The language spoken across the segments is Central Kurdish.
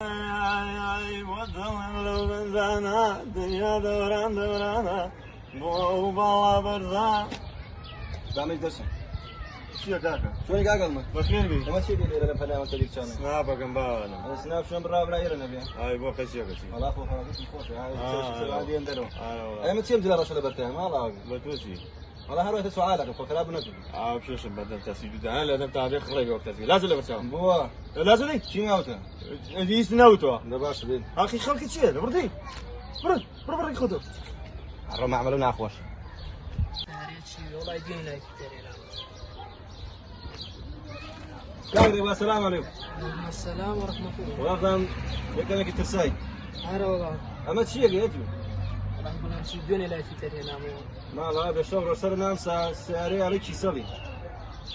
وطن بنزانا دنيا دوران دورانا بو بالا برزان دامج درسم شو كاكا شلونك عقل بخير بي ما تشيل لي لما فنان وانت ديك كان سنابك مبانا انا سناب شلون بالراب لا يرنا بيه هاي بو خشيه كشي والله اخو هذا خوش هاي عادي يندرو والله انا متشيم جلال رشله برتين ما الله بتوسي والله هروح سؤالك فكر بنجد بشوش بدل تسيد انا لازم تعرف خريج وقت تسيد لازم برشام بوا لازم لي شي ماوته دي سناوتو ده باش بين اخي خلك تشيل بردي برد خذوا حرام عملونا اخوش والله يدينا يكتري كاغري السلام عليكم وعليكم السلام ورحمة الله. وافهم يكنك الترساي هلا والله. اما تشيل يا تو والله يقولون شي الدنيا لا يكتري نامو. ما لا بشتغل رسلنا سعري عليك شي سلي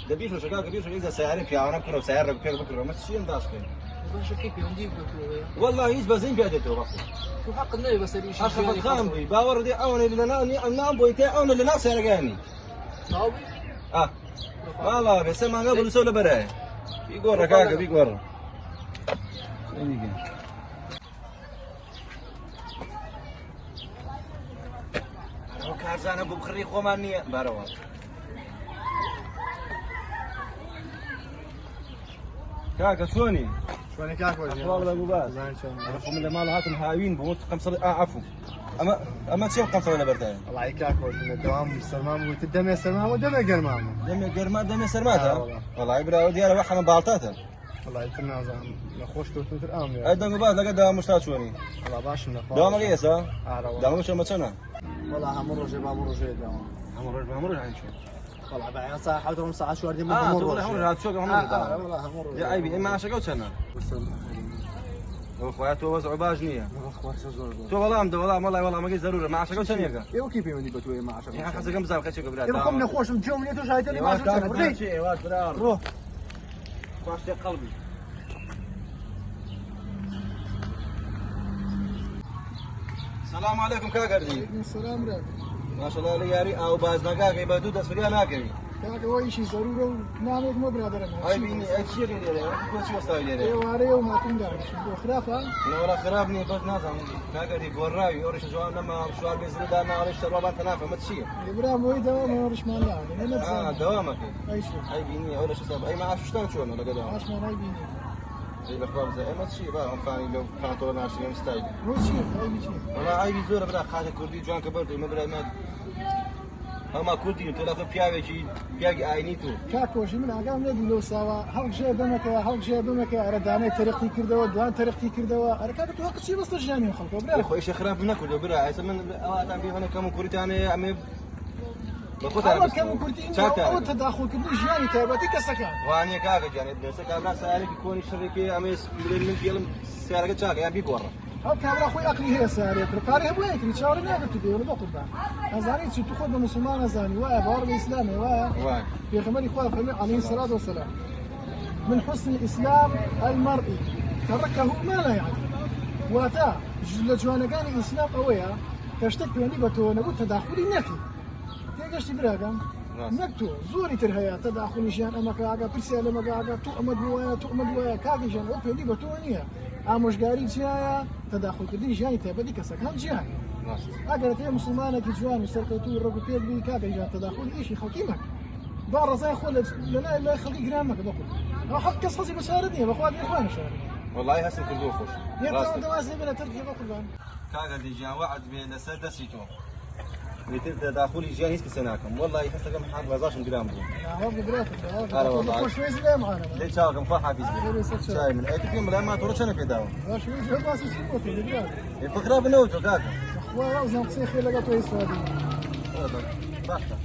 ده بيشو شغال بيشو اذا سعري في عرب كره وسعر بكره ما تشيل داش كده باش كيف ينديك بكره. والله يجب زين بيدته بس شو حق النبي بس اللي شيء. اخذ الخامبي باور دي اون اللي نام بويتي اون اللي ناس سرقاني صاوي؟ والله بس ما قبل يسوي له براي في قرة كاكا في قرة هو كارزان ابو بخري خومانية باروات كاكا شلوني؟ شلونك كاكا والله ابو باز رقم اللي ماله هاتم هاويين بموت عفوا اما تشوف قمصة ولا برداية الله يكاك الدوام سلمان وتدمي سلمان ودمي قرمام دمي سرماتها والله يبرا ودياله وحنا بالطاتها والله يتنازع نخوش توتر امي ايضا قبال لقد دوام مشتاق شوني والله باش نخوش دوام قيس ها دوام مش متسنة والله همر جاي بامر جاي دوام همر عين شو والله بعد ساعة حاولت ساعة شو أردي تقول همر هذا شو همر والله همر يا عيبي اما عشان قوت سنة اخواتو وزعوا باجنية تو والله ما قلت ضرورة ما عشان قوت سنة ايوه كيف يوني بتوي ما عشان يا حسن كم زال خشوا قبل يرقم نخوش مجوم نيتو شايتني ما عشان روح باش قلبي السلام عليكم كاكردي عليكم السلام راك ما شاء الله لياري او باز نقاقي بدو دسفريا ناكري كاك هو شيء ضروري ونعمل مو برادر هاي بيني اي شيء غير كل شيء وصاوي لي ايوه عليه وما تندار شو خرافه لا ولا خرابني بس نازم كاكردي قراوي اورش جوان لما شوال بيزري دانا اورش شربان تنافه ما تشي ابراهيم وي دوام ورش مال لاعب انا دوامك اي شيء هاي بيني اورش صاب اي ما عارف شلون شلون ولا قدام عاش ما هاي بيني زي الاخبار زي ما تشي بقى فاني لو كانت ولا ناشي مستعد مو شيء هاي بيجي والله هاي بيزور بلا خاطر كردي جوان كبرت ما بلا ما هما كردي تلا في بياوي بياقي عينيتو كاكوشي من عقام ندي لو سوا هاك جاي بمك رداني طريقتي كردوا دوان طريقتي كردوا اركاك تو هاك شي بس ترجعني خلقوا برا اخو ايش خراب ناكل برا عايز من اوقات في هنا كم كوريتاني امي أول كم كنت أو تداخل كل جاني تابعتي كسكان. وأنا كاغا جاني سكان لا سالك يكون الشركة أميس من فيلم سالك تشاك يعني بيكورة. هل كاميرا أخوي أقلي هي سارية بركاري هو هيك نتشاور ناقل تبي ولا بقول بقى. أزاني شو تأخذ مسلمان أزاني وأبار الإسلامي واه. في خمر إخوان فمي عليه الصلاة والسلام. من حسن الإسلام المرئي تركه ما لا يعني. واتا جوانا قال الإسلام قوية تشتك بيني بتو نقول تداخلي نكي. تيجي براغام نكتو زوري ترهيا تداخل جان اما كاغا برساله ما كاغا تؤمد ويا كاغا جان او بيدي بتونيا امش غاري جايا تداخل كدي جاني تبدي كسكان جاي اگر تي مسلمانه كي جوان سرقتو رغبتي بي كاغا جان تداخل ايش خلقيمك دار زي خل لا لا خلقي جرامك بقول حق قصصي بشاردني باخواني اخواني شاردني والله هسه كل خوش يا دواسي بلا تركي بقول كاغا دي جان وعد بين سدسيتو بيتم تداخلي جانيس كسناكم والله يحس كم حاب غزاش جرام بو هو براتك هلا والله شوي زي معنا ليش شاكم فرحه في شاي من اي كلمه لا ما تروح انا في داو شوي جو باس يسوت اللي الفكره بنوتو كاكا والله زين قصيخي لقيته يسوى بحثه